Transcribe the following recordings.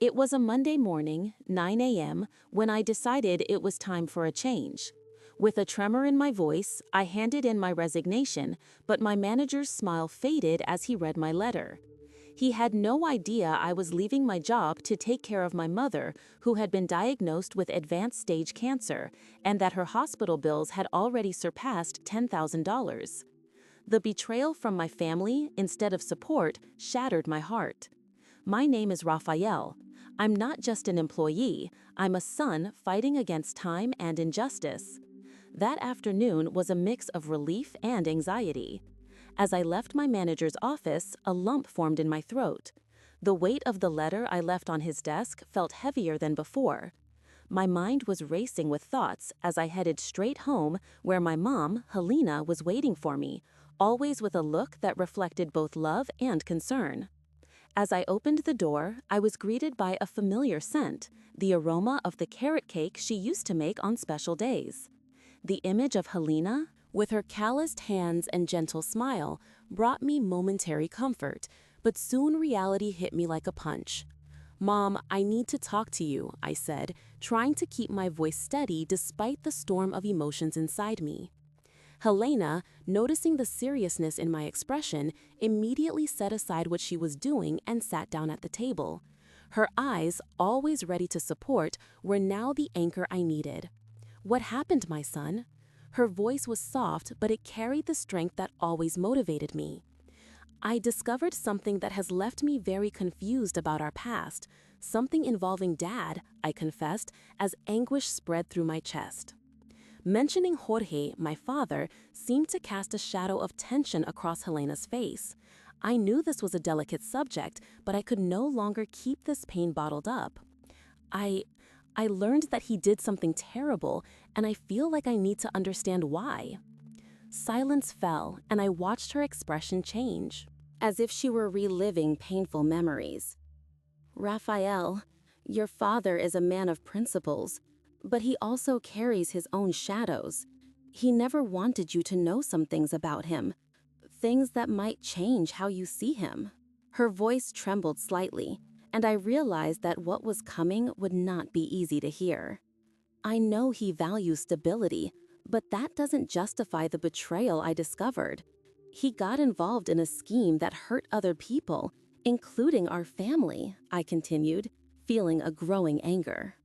It was a Monday morning, 9 a.m., when I decided it was time for a change. With a tremor in my voice, I handed in my resignation, but my manager's smile faded as he read my letter. He had no idea I was leaving my job to take care of my mother, who had been diagnosed with advanced stage cancer, and that her hospital bills had already surpassed $10,000. The betrayal from my family, instead of support, shattered my heart. My name is Raphael. I'm not just an employee, I'm a son fighting against time and injustice. That afternoon was a mix of relief and anxiety. As I left my manager's office, a lump formed in my throat. The weight of the letter I left on his desk felt heavier than before. My mind was racing with thoughts as I headed straight home, where my mom, Helena, was waiting for me, always with a look that reflected both love and concern. As I opened the door, I was greeted by a familiar scent, the aroma of the carrot cake she used to make on special days. The image of Helena, with her calloused hands and gentle smile, brought me momentary comfort, but soon reality hit me like a punch. "Mom, I need to talk to you," I said, trying to keep my voice steady despite the storm of emotions inside me. Helena, noticing the seriousness in my expression, immediately set aside what she was doing and sat down at the table. Her eyes, always ready to support, were now the anchor I needed. "What happened, my son?" Her voice was soft, but it carried the strength that always motivated me. "I discovered something that has left me very confused about our past, something involving Dad," I confessed, as anguish spread through my chest. Mentioning Jorge, my father, seemed to cast a shadow of tension across Helena's face. I knew this was a delicate subject, but I could no longer keep this pain bottled up. I learned that he did something terrible, and I feel like I need to understand why." Silence fell, and I watched her expression change, as if she were reliving painful memories. "Raphael, your father is a man of principles, but he also carries his own shadows. He never wanted you to know some things about him, things that might change how you see him." Her voice trembled slightly, and I realized that what was coming would not be easy to hear. "I know he values stability, but that doesn't justify the betrayal I discovered. He got involved in a scheme that hurt other people, including our family," I continued, feeling a growing anger.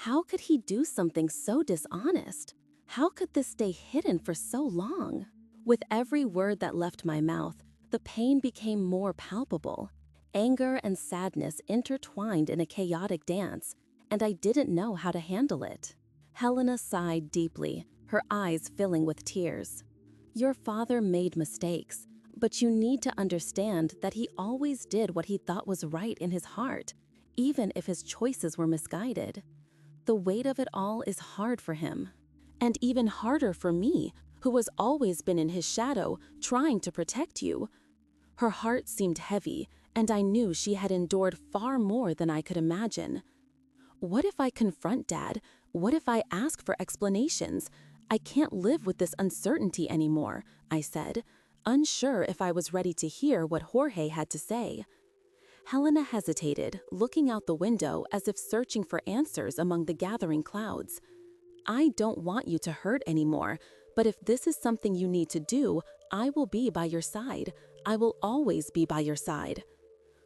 How could he do something so dishonest? How could this stay hidden for so long? With every word that left my mouth, the pain became more palpable. Anger and sadness intertwined in a chaotic dance, and I didn't know how to handle it. Helena sighed deeply, her eyes filling with tears. "Your father made mistakes, but you need to understand that he always did what he thought was right in his heart, even if his choices were misguided. The weight of it all is hard for him, and even harder for me, who has always been in his shadow, trying to protect you." Her heart seemed heavy, and I knew she had endured far more than I could imagine. "What if I confront Dad? What if I ask for explanations? I can't live with this uncertainty anymore," I said, unsure if I was ready to hear what Jorge had to say. Helena hesitated, looking out the window as if searching for answers among the gathering clouds. "I don't want you to hurt anymore, but if this is something you need to do, I will be by your side. I will always be by your side."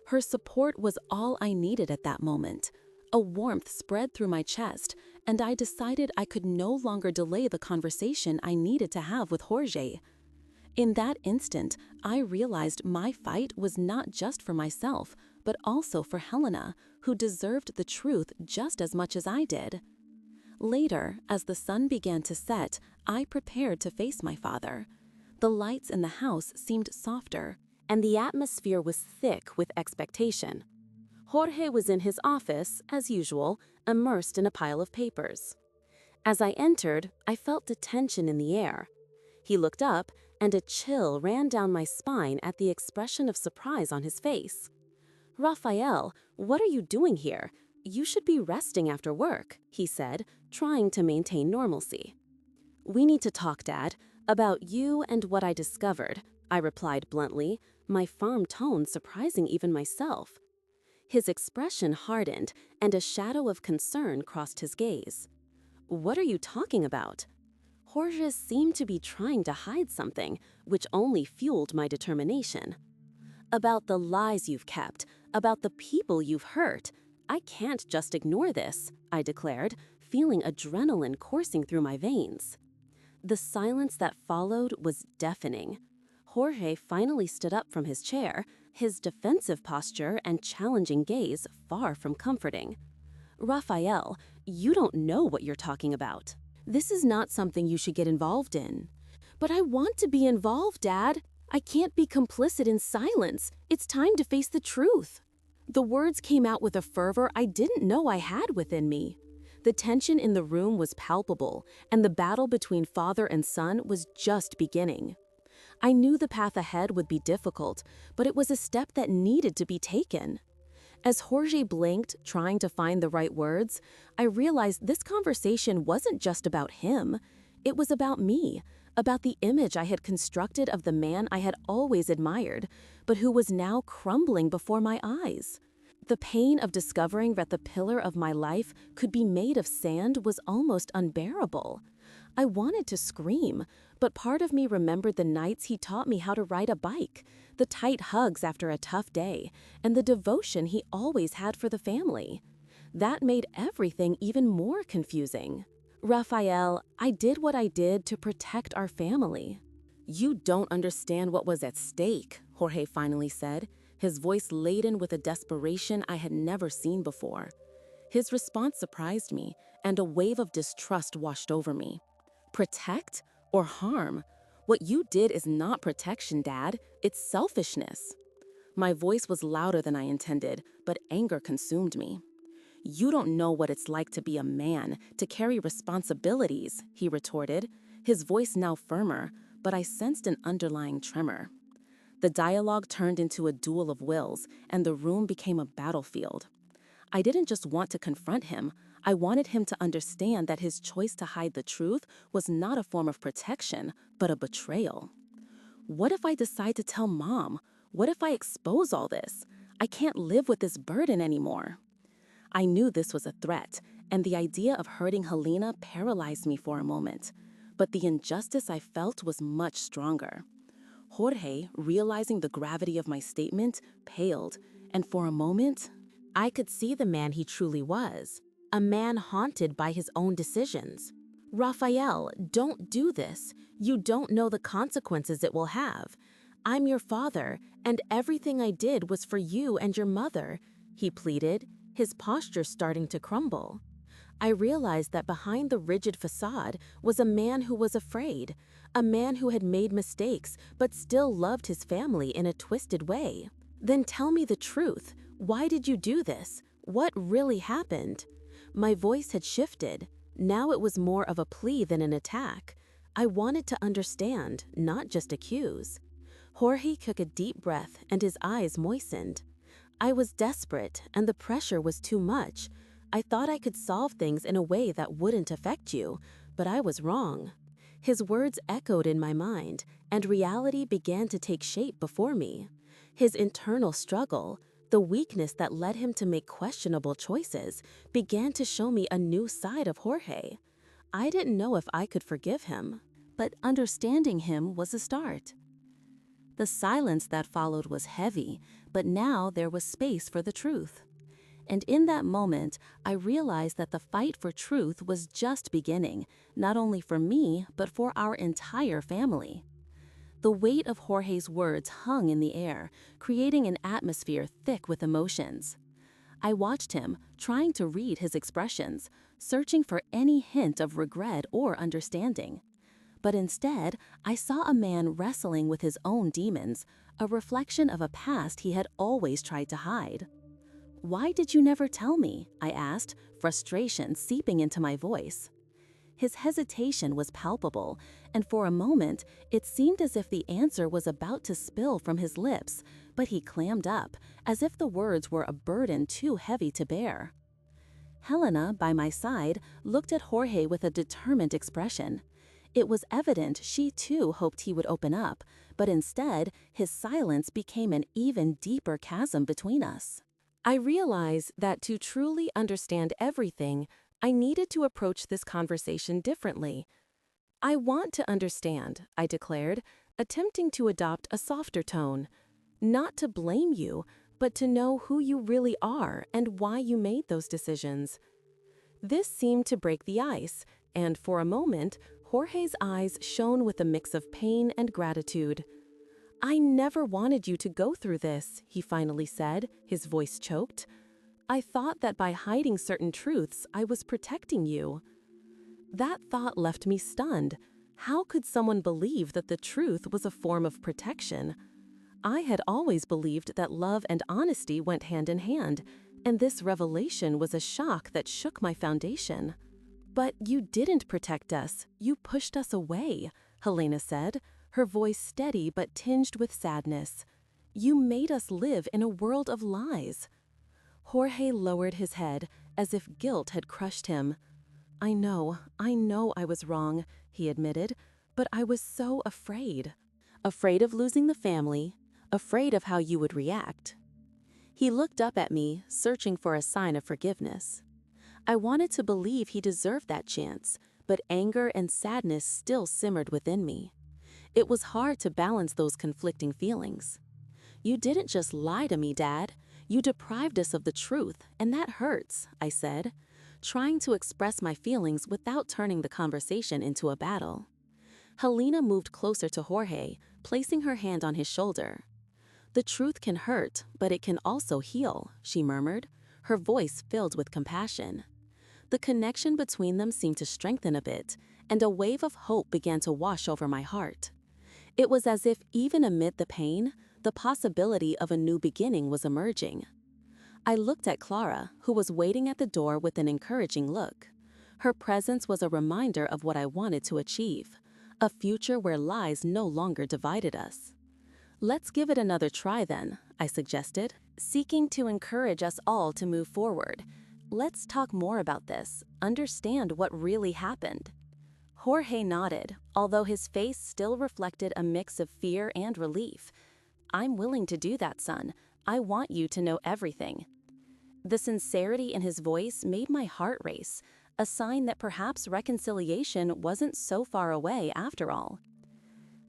Her support was all I needed at that moment. A warmth spread through my chest, and I decided I could no longer delay the conversation I needed to have with Jorge. In that instant, I realized my fight was not just for myself, but also for Helena, who deserved the truth just as much as I did. Later, as the sun began to set, I prepared to face my father. The lights in the house seemed softer, and the atmosphere was thick with expectation. Jorge was in his office, as usual, immersed in a pile of papers. As I entered, I felt the tension in the air. He looked up, and a chill ran down my spine at the expression of surprise on his face. "Raphael, what are you doing here? You should be resting after work," he said, trying to maintain normalcy. "We need to talk, Dad, about you and what I discovered," I replied bluntly, my firm tone surprising even myself. His expression hardened, and a shadow of concern crossed his gaze. "What are you talking about?" Jorge seemed to be trying to hide something, which only fueled my determination. "About the lies you've kept, about the people you've hurt. I can't just ignore this," I declared, feeling adrenaline coursing through my veins. The silence that followed was deafening. Jorge finally stood up from his chair, his defensive posture and challenging gaze far from comforting. "Rafael, you don't know what you're talking about. This is not something you should get involved in." "But I want to be involved, Dad. I can't be complicit in silence. It's time to face the truth." The words came out with a fervor I didn't know I had within me. The tension in the room was palpable, and the battle between father and son was just beginning. I knew the path ahead would be difficult, but it was a step that needed to be taken. As Jorge blinked, trying to find the right words, I realized this conversation wasn't just about him. It was about me, about the image I had constructed of the man I had always admired, but who was now crumbling before my eyes. The pain of discovering that the pillar of my life could be made of sand was almost unbearable. I wanted to scream, but part of me remembered the nights he taught me how to ride a bike, the tight hugs after a tough day, and the devotion he always had for the family. That made everything even more confusing. "Rafael, I did what I did to protect our family." "You don't understand what was at stake," Jorge finally said, his voice laden with a desperation I had never seen before. His response surprised me, and a wave of distrust washed over me. "Protect or harm? What you did is not protection, Dad. It's selfishness." My voice was louder than I intended, but anger consumed me. "You don't know what it's like to be a man, to carry responsibilities," he retorted, his voice now firmer, but I sensed an underlying tremor. The dialogue turned into a duel of wills, and the room became a battlefield. I didn't just want to confront him, I wanted him to understand that his choice to hide the truth was not a form of protection, but a betrayal. What if I decide to tell Mom? What if I expose all this? I can't live with this burden anymore. I knew this was a threat, and the idea of hurting Helena paralyzed me for a moment. But the injustice I felt was much stronger. Jorge, realizing the gravity of my statement, paled, and for a moment, I could see the man he truly was, a man haunted by his own decisions. "Rafael, don't do this. You don't know the consequences it will have. I'm your father, and everything I did was for you and your mother," he pleaded, his posture starting to crumble. I realized that behind the rigid facade was a man who was afraid, a man who had made mistakes but still loved his family in a twisted way. "Then tell me the truth. Why did you do this? What really happened?" My voice had shifted. Now it was more of a plea than an attack. I wanted to understand, not just accuse. Jorge took a deep breath and his eyes moistened. I was desperate, and the pressure was too much. I thought I could solve things in a way that wouldn't affect you, but I was wrong. His words echoed in my mind, and reality began to take shape before me. His internal struggle, the weakness that led him to make questionable choices, began to show me a new side of Jorge. I didn't know if I could forgive him, but understanding him was a start. The silence that followed was heavy, but now there was space for the truth. And in that moment, I realized that the fight for truth was just beginning, not only for me, but for our entire family. The weight of Jorge's words hung in the air, creating an atmosphere thick with emotions. I watched him, trying to read his expressions, searching for any hint of regret or understanding. But instead, I saw a man wrestling with his own demons, a reflection of a past he had always tried to hide. "Why did you never tell me?" I asked, frustration seeping into my voice. His hesitation was palpable, and for a moment, it seemed as if the answer was about to spill from his lips, but he clammed up, as if the words were a burden too heavy to bear. Helena, by my side, looked at Jorge with a determined expression. It was evident she too hoped he would open up, but instead, his silence became an even deeper chasm between us. I realize that to truly understand everything, I needed to approach this conversation differently. I want to understand, I declared, attempting to adopt a softer tone. Not to blame you, but to know who you really are and why you made those decisions. This seemed to break the ice, and for a moment, Jorge's eyes shone with a mix of pain and gratitude. I never wanted you to go through this, he finally said, his voice choked. I thought that by hiding certain truths, I was protecting you. That thought left me stunned. How could someone believe that the truth was a form of protection? I had always believed that love and honesty went hand in hand, and this revelation was a shock that shook my foundation. But you didn't protect us. You pushed us away, Helena said, her voice steady but tinged with sadness. You made us live in a world of lies. Jorge lowered his head, as if guilt had crushed him. I know I was wrong, he admitted, but I was so afraid. Afraid of losing the family, afraid of how you would react. He looked up at me, searching for a sign of forgiveness. I wanted to believe he deserved that chance, but anger and sadness still simmered within me. It was hard to balance those conflicting feelings. You didn't just lie to me, Dad. You deprived us of the truth, and that hurts, I said, trying to express my feelings without turning the conversation into a battle. Helena moved closer to Jorge, placing her hand on his shoulder. The truth can hurt, but it can also heal, she murmured, her voice filled with compassion. The connection between them seemed to strengthen a bit, and a wave of hope began to wash over my heart. It was as if even amid the pain, the possibility of a new beginning was emerging. I looked at Clara, who was waiting at the door with an encouraging look. Her presence was a reminder of what I wanted to achieve, a future where lies no longer divided us. Let's give it another try then, I suggested, seeking to encourage us all to move forward. Let's talk more about this, understand what really happened. Jorge nodded, although his face still reflected a mix of fear and relief. I'm willing to do that, son. I want you to know everything. The sincerity in his voice made my heart race, a sign that perhaps reconciliation wasn't so far away after all.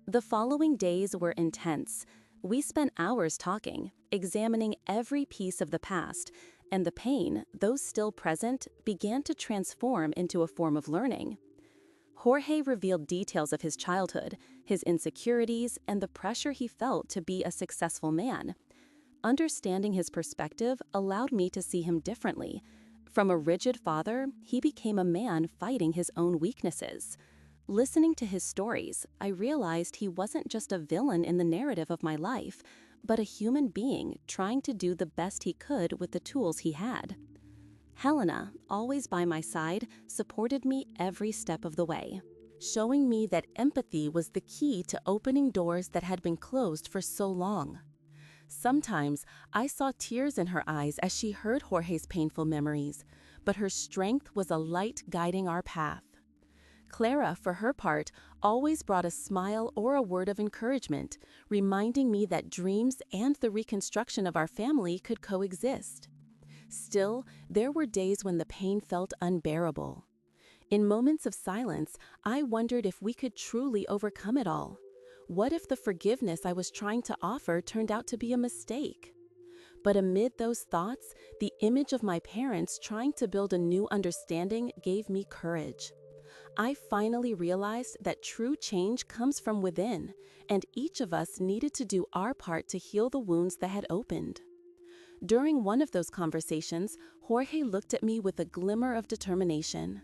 The following days were intense. We spent hours talking, examining every piece of the past, and the pain, though still present, began to transform into a form of learning. Jorge revealed details of his childhood, his insecurities, and the pressure he felt to be a successful man. Understanding his perspective allowed me to see him differently. From a rigid father, he became a man fighting his own weaknesses. Listening to his stories, I realized he wasn't just a villain in the narrative of my life, but a human being trying to do the best he could with the tools he had. Helena, always by my side, supported me every step of the way, showing me that empathy was the key to opening doors that had been closed for so long. Sometimes I saw tears in her eyes as she heard Jorge's painful memories, but her strength was a light guiding our path. Clara, for her part, always brought a smile or a word of encouragement, reminding me that dreams and the reconstruction of our family could coexist. Still, there were days when the pain felt unbearable. In moments of silence, I wondered if we could truly overcome it all. What if the forgiveness I was trying to offer turned out to be a mistake? But amid those thoughts, the image of my parents trying to build a new understanding gave me courage. I finally realized that true change comes from within, and each of us needed to do our part to heal the wounds that had opened. During one of those conversations, Jorge looked at me with a glimmer of determination.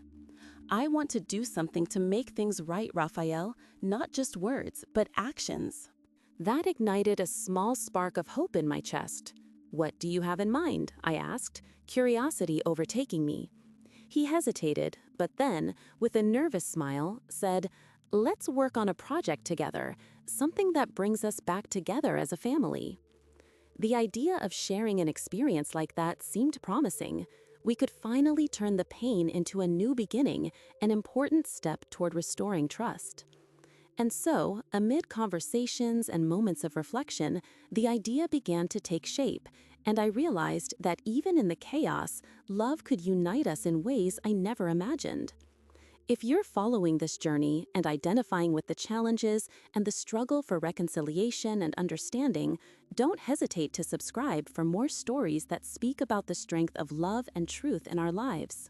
I want to do something to make things right, Rafael, not just words, but actions. That ignited a small spark of hope in my chest. What do you have in mind? I asked, curiosity overtaking me. He hesitated, but then, with a nervous smile, said, "Let's work on a project together, something that brings us back together as a family." The idea of sharing an experience like that seemed promising. We could finally turn the pain into a new beginning, an important step toward restoring trust. And so, amid conversations and moments of reflection, the idea began to take shape, and I realized that even in the chaos, love could unite us in ways I never imagined. If you're following this journey and identifying with the challenges and the struggle for reconciliation and understanding, don't hesitate to subscribe for more stories that speak about the strength of love and truth in our lives.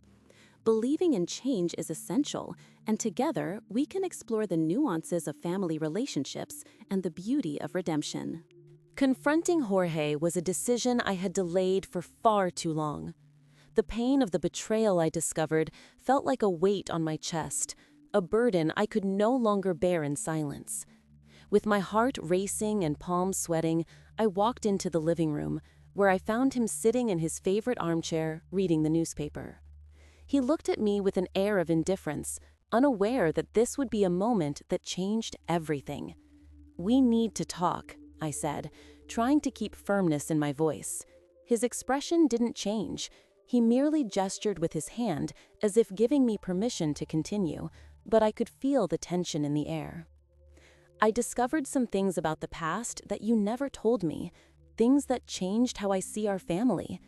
Believing in change is essential, and together we can explore the nuances of family relationships and the beauty of redemption. Confronting Jorge was a decision I had delayed for far too long. The pain of the betrayal I discovered felt like a weight on my chest, a burden I could no longer bear in silence. With my heart racing and palms sweating, I walked into the living room, where I found him sitting in his favorite armchair, reading the newspaper. He looked at me with an air of indifference, unaware that this would be a moment that changed everything. "We need to talk," I said, trying to keep firmness in my voice. His expression didn't change. He merely gestured with his hand as if giving me permission to continue, but I could feel the tension in the air. "I discovered some things about the past that you never told me, things that changed how I see our family."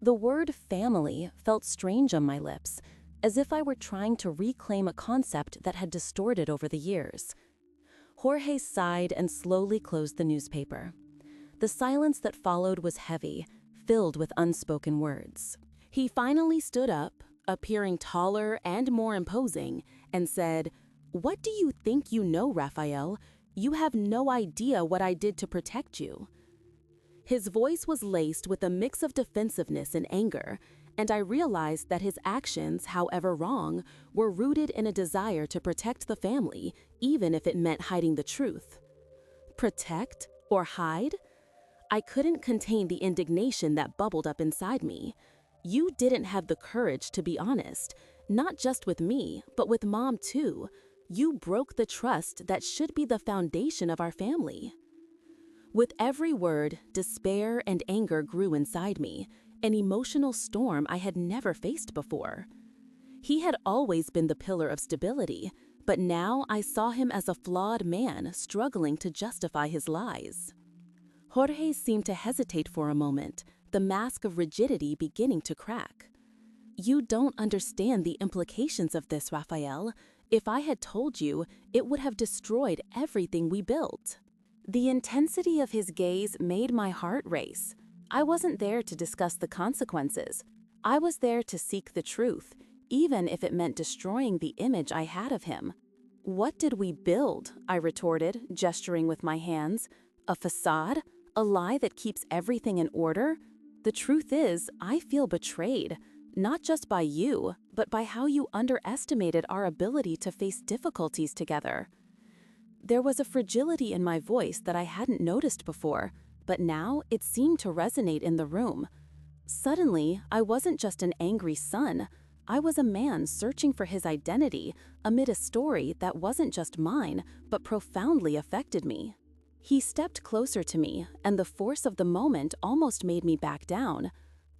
The word family felt strange on my lips, as if I were trying to reclaim a concept that had distorted over the years. Jorge sighed and slowly closed the newspaper. The silence that followed was heavy, filled with unspoken words. He finally stood up, appearing taller and more imposing, and said, "What do you think you know, Rafael? You have no idea what I did to protect you." His voice was laced with a mix of defensiveness and anger, and I realized that his actions, however wrong, were rooted in a desire to protect the family, even if it meant hiding the truth. Protect or hide? I couldn't contain the indignation that bubbled up inside me. You didn't have the courage to be honest, not just with me, but with Mom too. You broke the trust that should be the foundation of our family. With every word, despair and anger grew inside me, an emotional storm I had never faced before. He had always been the pillar of stability, but now I saw him as a flawed man struggling to justify his lies. Jorge seemed to hesitate for a moment, the mask of rigidity beginning to crack. "You don't understand the implications of this, Rafael. If I had told you, it would have destroyed everything we built." The intensity of his gaze made my heart race. I wasn't there to discuss the consequences. I was there to seek the truth, even if it meant destroying the image I had of him. "What did we build?" I retorted, gesturing with my hands. "A facade? A lie that keeps everything in order? The truth is, I feel betrayed, not just by you, but by how you underestimated our ability to face difficulties together." There was a fragility in my voice that I hadn't noticed before, but now it seemed to resonate in the room. Suddenly, I wasn't just an angry son. I was a man searching for his identity amid a story that wasn't just mine, but profoundly affected me. He stepped closer to me, and the force of the moment almost made me back down.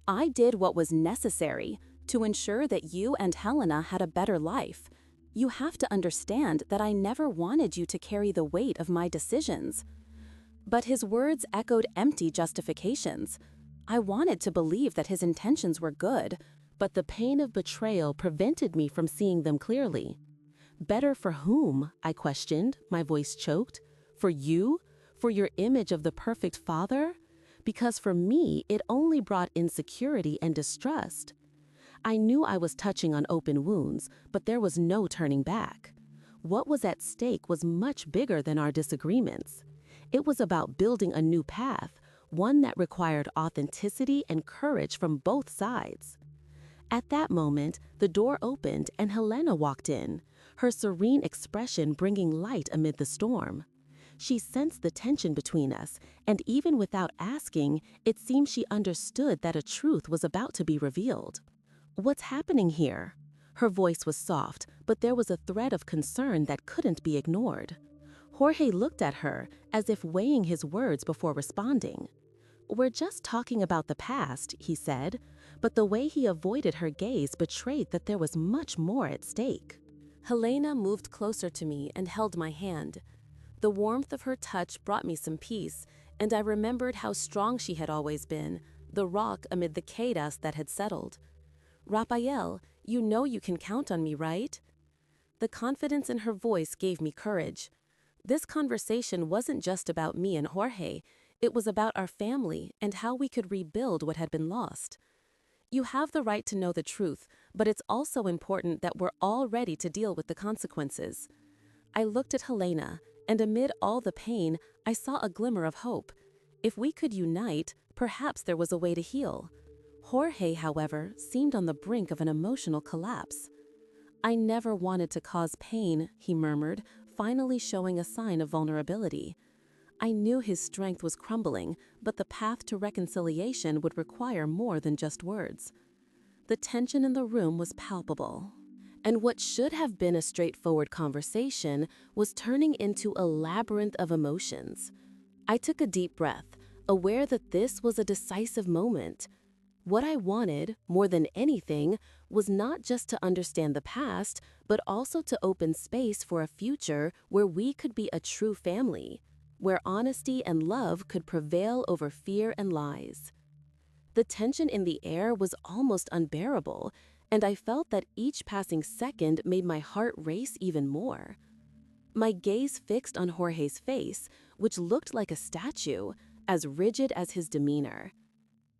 "I did what was necessary to ensure that you and Helena had a better life. You have to understand that I never wanted you to carry the weight of my decisions." But his words echoed empty justifications. I wanted to believe that his intentions were good, but the pain of betrayal prevented me from seeing them clearly. "Better for whom?" I questioned, my voice choked. "For you? For your image of the perfect father? Because for me, it only brought insecurity and distrust." I knew I was touching on open wounds, but there was no turning back. What was at stake was much bigger than our disagreements. It was about building a new path, one that required authenticity and courage from both sides. At that moment, the door opened and Helena walked in, her serene expression bringing light amid the storm. She sensed the tension between us, and even without asking, it seemed she understood that a truth was about to be revealed. "What's happening here?" Her voice was soft, but there was a thread of concern that couldn't be ignored. Jorge looked at her, as if weighing his words before responding. "We're just talking about the past," he said, but the way he avoided her gaze betrayed that there was much more at stake. Helena moved closer to me and held my hand. The warmth of her touch brought me some peace, and I remembered how strong she had always been, the rock amid the chaos that had settled. "Raphael, you know you can count on me, right?" The confidence in her voice gave me courage. This conversation wasn't just about me and Jorge. It was about our family and how we could rebuild what had been lost. "You have the right to know the truth, but it's also important that we're all ready to deal with the consequences." I looked at Helena, and amid all the pain, I saw a glimmer of hope. If we could unite, perhaps there was a way to heal. Jorge, however, seemed on the brink of an emotional collapse. "I never wanted to cause pain," he murmured, finally showing a sign of vulnerability. I knew his strength was crumbling, but the path to reconciliation would require more than just words. The tension in the room was palpable, and what should have been a straightforward conversation was turning into a labyrinth of emotions. I took a deep breath, aware that this was a decisive moment. What I wanted, more than anything, was not just to understand the past, but also to open space for a future where we could be a true family, where honesty and love could prevail over fear and lies. The tension in the air was almost unbearable, and I felt that each passing second made my heart race even more. My gaze fixed on Jorge's face, which looked like a statue, as rigid as his demeanor.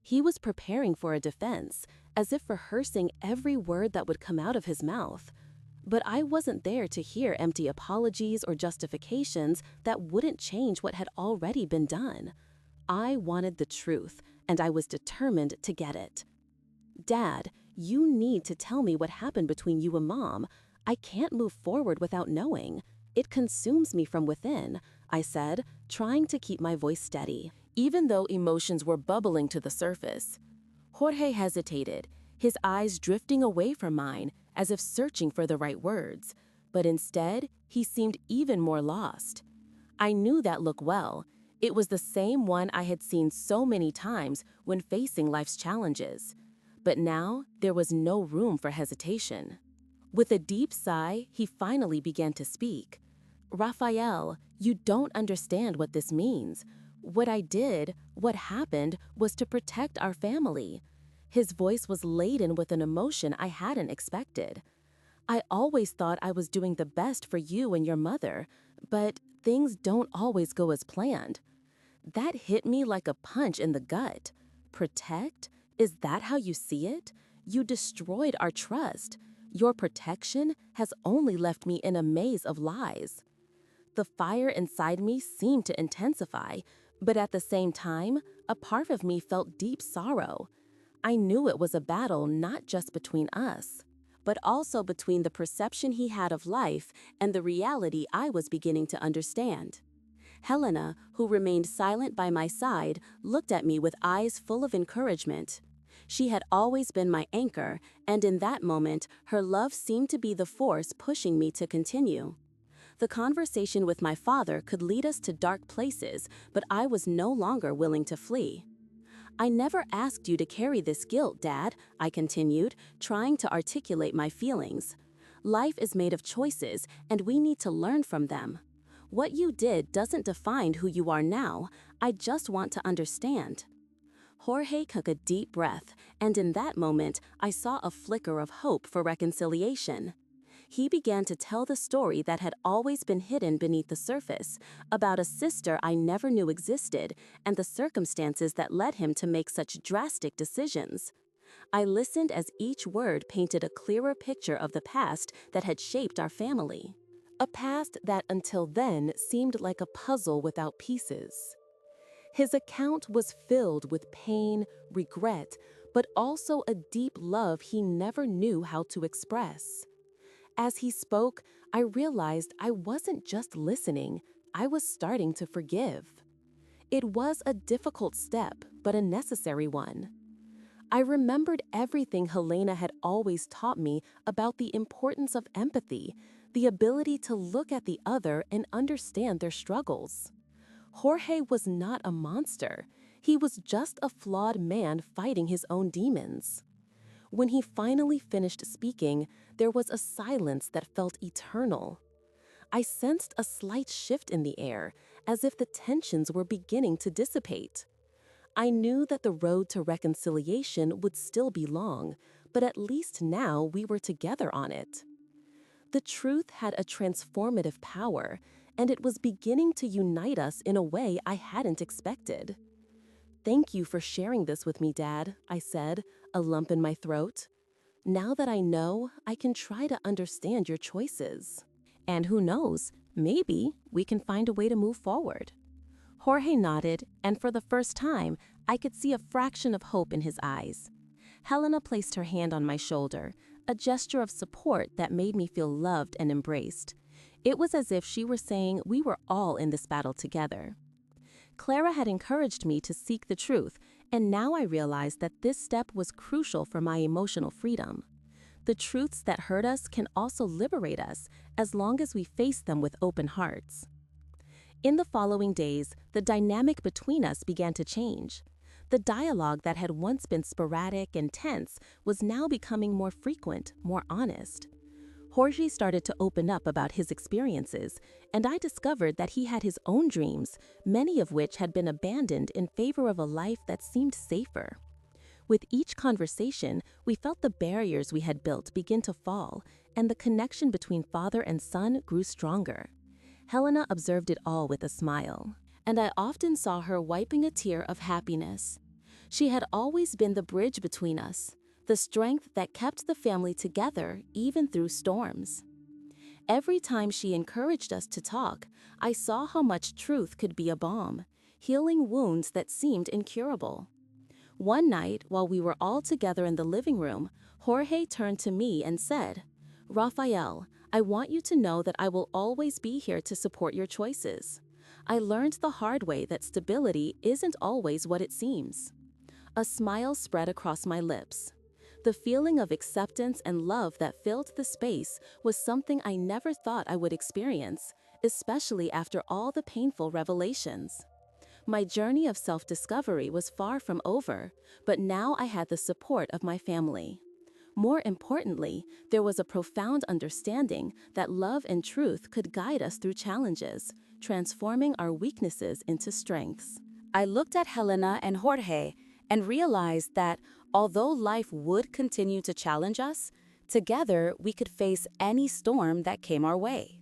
He was preparing for a defense, as if rehearsing every word that would come out of his mouth. But I wasn't there to hear empty apologies or justifications that wouldn't change what had already been done. I wanted the truth, and I was determined to get it. "Dad, you need to tell me what happened between you and Mom. I can't move forward without knowing. It consumes me from within," I said, trying to keep my voice steady, even though emotions were bubbling to the surface. Jorge hesitated, his eyes drifting away from mine, as if searching for the right words. But instead, he seemed even more lost. I knew that look well. It was the same one I had seen so many times when facing life's challenges. But now, there was no room for hesitation. With a deep sigh, he finally began to speak. "Raphael, you don't understand what this means. What I did, what happened, was to protect our family." His voice was laden with an emotion I hadn't expected. "I always thought I was doing the best for you and your mother, but things don't always go as planned." That hit me like a punch in the gut. Protect? Is that how you see it? You destroyed our trust. Your protection has only left me in a maze of lies. The fire inside me seemed to intensify, but at the same time, a part of me felt deep sorrow. I knew it was a battle not just between us, but also between the perception he had of life and the reality I was beginning to understand. Helena, who remained silent by my side, looked at me with eyes full of encouragement. She had always been my anchor, and in that moment, her love seemed to be the force pushing me to continue. The conversation with my father could lead us to dark places, but I was no longer willing to flee. "I never asked you to carry this guilt, Dad," I continued, trying to articulate my feelings. "Life is made of choices, and we need to learn from them. What you did doesn't define who you are now. I just want to understand." Jorge took a deep breath, and in that moment, I saw a flicker of hope for reconciliation. He began to tell the story that had always been hidden beneath the surface, about a sister I never knew existed, and the circumstances that led him to make such drastic decisions. I listened as each word painted a clearer picture of the past that had shaped our family. A past that until then seemed like a puzzle without pieces. His account was filled with pain, regret, but also a deep love he never knew how to express. As he spoke, I realized I wasn't just listening, I was starting to forgive. It was a difficult step, but a necessary one. I remembered everything Helena had always taught me about the importance of empathy, the ability to look at the other and understand their struggles. Jorge was not a monster. He was just a flawed man fighting his own demons. When he finally finished speaking, there was a silence that felt eternal. I sensed a slight shift in the air, as if the tensions were beginning to dissipate. I knew that the road to reconciliation would still be long, but at least now we were together on it. The truth had a transformative power, and it was beginning to unite us in a way I hadn't expected. "Thank you for sharing this with me, Dad," I said, a lump in my throat. "Now that I know, I can try to understand your choices." And who knows, maybe we can find a way to move forward. Jorge nodded, and for the first time, I could see a fraction of hope in his eyes. Helena placed her hand on my shoulder, a gesture of support that made me feel loved and embraced. It was as if she were saying we were all in this battle together. Clara had encouraged me to seek the truth, and now I realized that this step was crucial for my emotional freedom. The truths that hurt us can also liberate us as long as we face them with open hearts. In the following days, the dynamic between us began to change. The dialogue that had once been sporadic and tense was now becoming more frequent, more honest. Jorge started to open up about his experiences, and I discovered that he had his own dreams, many of which had been abandoned in favor of a life that seemed safer. With each conversation, we felt the barriers we had built begin to fall, and the connection between father and son grew stronger. Helena observed it all with a smile, and I often saw her wiping a tear of happiness. She had always been the bridge between us, the strength that kept the family together even through storms. Every time she encouraged us to talk, I saw how much truth could be a balm, healing wounds that seemed incurable. One night, while we were all together in the living room, Jorge turned to me and said, "Rafael, I want you to know that I will always be here to support your choices. I learned the hard way that stability isn't always what it seems." A smile spread across my lips. The feeling of acceptance and love that filled the space was something I never thought I would experience, especially after all the painful revelations. My journey of self-discovery was far from over, but now I had the support of my family. More importantly, there was a profound understanding that love and truth could guide us through challenges, transforming our weaknesses into strengths. I looked at Helena and Jorge and realized that although life would continue to challenge us, together we could face any storm that came our way.